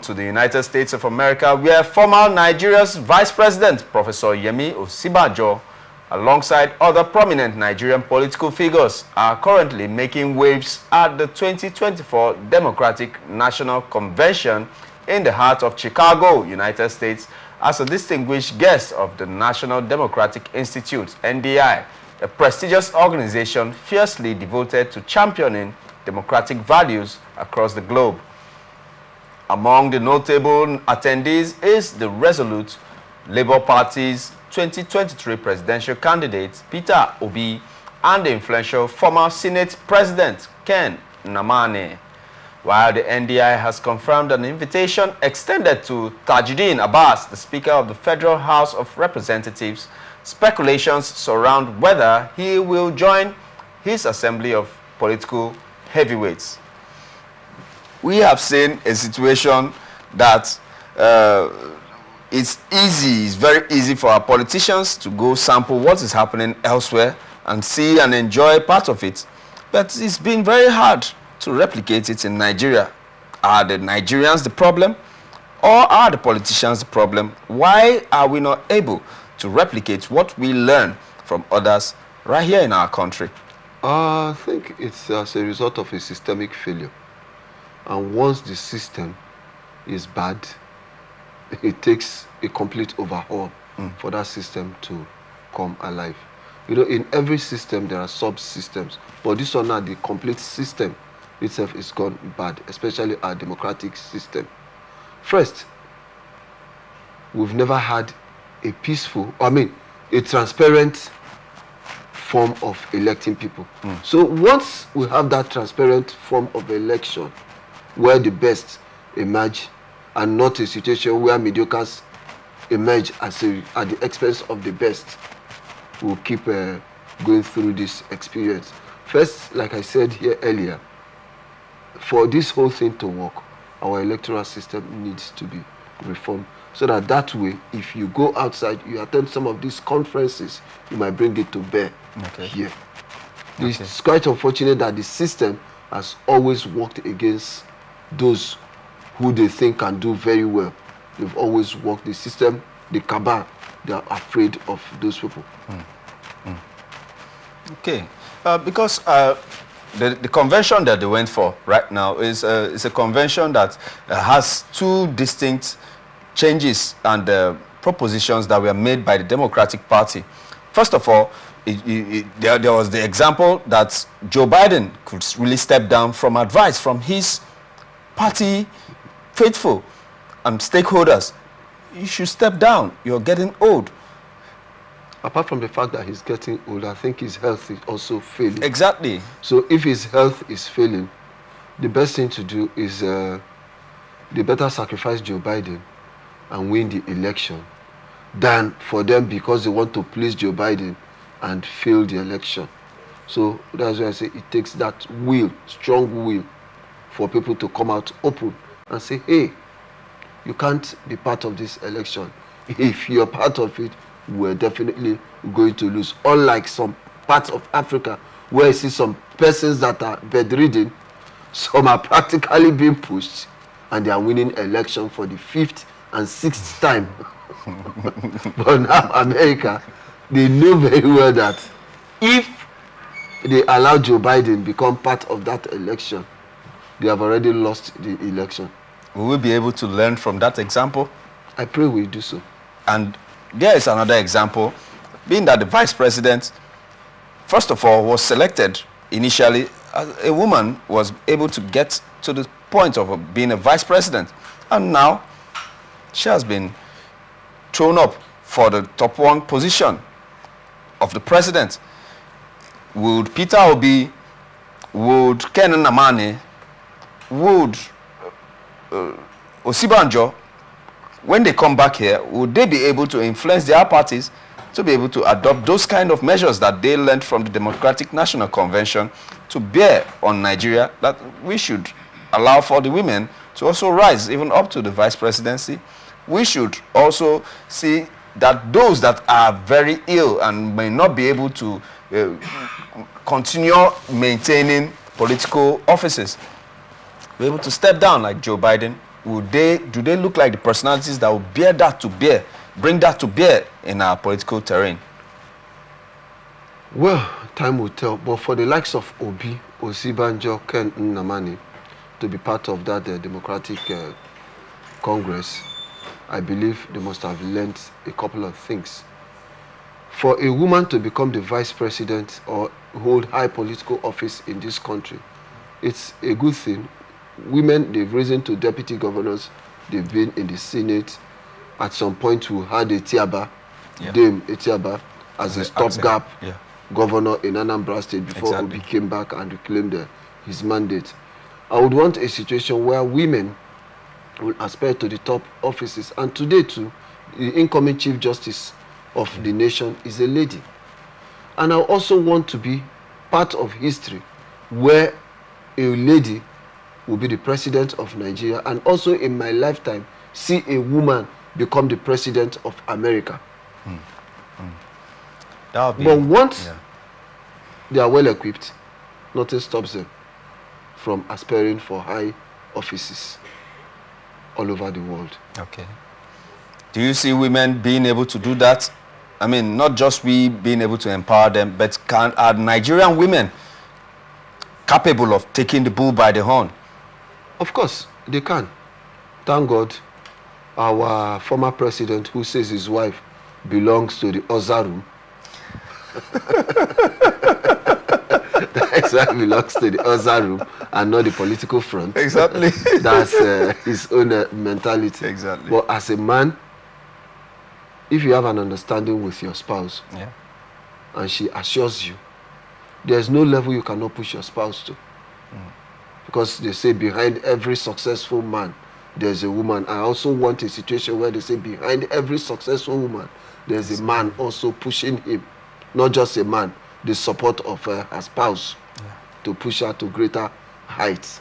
To the United States of America, where former Nigeria's Vice President, Professor Yemi Osinbajo, alongside other prominent Nigerian political figures, are currently making waves at the 2024 Democratic National Convention in the heart of Chicago, United States, as a distinguished guest of the National Democratic Institute, NDI, a prestigious organization fiercely devoted to championing democratic values across the globe. Among the notable attendees is the resolute Labour Party's 2023 presidential candidate, Peter Obi, and the influential former Senate President, Ken Nnamani. While the NDI has confirmed an invitation extended to Tajuddin Abbas, the Speaker of the Federal House of Representatives, speculations surround whether he will join his assembly of political heavyweights. We have seen a situation that it's very easy for our politicians to go sample what is happening elsewhere and see and enjoy part of it. But it's been very hard to replicate it in Nigeria. Are the Nigerians the problem, or are the politicians the problem? Why are we not able to replicate what we learn from others right here in our country? I think it's as a result of a systemic failure. And once the system is bad, it takes a complete overhaul for that system to come alive. You know, in every system, there are subsystems. But this one now, the complete system itself is gone bad, especially our democratic system. First, we've never had a a transparent form of electing people. So once we have that transparent form of election, where the best emerge, and not a situation where mediocres emerge at the expense of the best, we'll keep going through this experience. First, like I said here earlier, for this whole thing to work, our electoral system needs to be reformed, so that way, if you go outside, you attend some of these conferences, you might bring it to bear here. It's quite unfortunate that the system has always worked against those who they think can do very well. They've always worked the system, the cabal, they are afraid of those people. Okay, because the convention that they went for right now is a convention that has two distinct changes and propositions that were made by the Democratic Party. First of all, there was the example that Joe Biden could really step down from advice from his party faithful and stakeholders. You should step down. You're getting old. Apart from the fact that he's getting old, I think his health is also failing. Exactly. So if his health is failing, the best thing to do is they better sacrifice Joe Biden and win the election than for them, because they want to please Joe Biden, and fail the election. So that's why I say it takes that will, strong will, for people to come out open and say, hey, you can't be part of this election. If you're part of it, we're definitely going to lose. Unlike some parts of Africa, where I see some persons that are bedridden, some are practically being pushed, and they are winning election for the 5th and 6th time. But now America, they know very well that if they allow Joe Biden become part of that election, they have already lost the election. Will we be able to learn from that example? I pray we do so. And there is another example, being that the vice president, first of all, was selected initially. A woman was able to get to the point of being a vice president. And now she has been thrown up for the top one position of the president. Would Peter Obi, would Ken Nnamani, would Osinbajo, when they come back here, would they be able to influence their parties to be able to adopt those kind of measures that they learned from the Democratic National Convention to bear on Nigeria, that we should allow for the women to also rise even up to the vice presidency? We should also see that those that are very ill and may not be able to continue maintaining political offices, be able to step down like Joe Biden, do they look like the personalities that will bring that to bear in our political terrain? Well, time will tell. But for the likes of Obi, Osinbajo, Ken Nnamani to be part of that Democratic Congress, I believe they must have learned a couple of things. For a woman to become the vice president or hold high political office in this country, it's a good thing. Women, they've risen to deputy governors, they've been in the Senate. At some point, we had Etiaba, Dame Etiaba, as a stopgap governor in Anambra State before Obi came back and reclaimed his mandate. I would want a situation where women will aspire to the top offices. And today, too, the incoming Chief Justice of the nation is a lady. And I also want to be part of history where a lady will be the president of Nigeria, and also in my lifetime see a woman become the president of America. But once they are well equipped, nothing stops them from aspiring for high offices all over the world. Okay. Do you see women being able to do that? I mean, not just we being able to empower them, but are Nigerian women capable of taking the bull by the horn? Of course, they can. Thank God, our former president, who says his wife belongs to the other room, his wife belongs to the other room and not the political front. Exactly. That's his own mentality. Exactly. But as a man, if you have an understanding with your spouse, and she assures you, there's no level you cannot push your spouse to. Because they say behind every successful man, there's a woman. I also want a situation where they say behind every successful woman, there's a man also pushing him. Not just a man, the support of her spouse to push her to greater heights.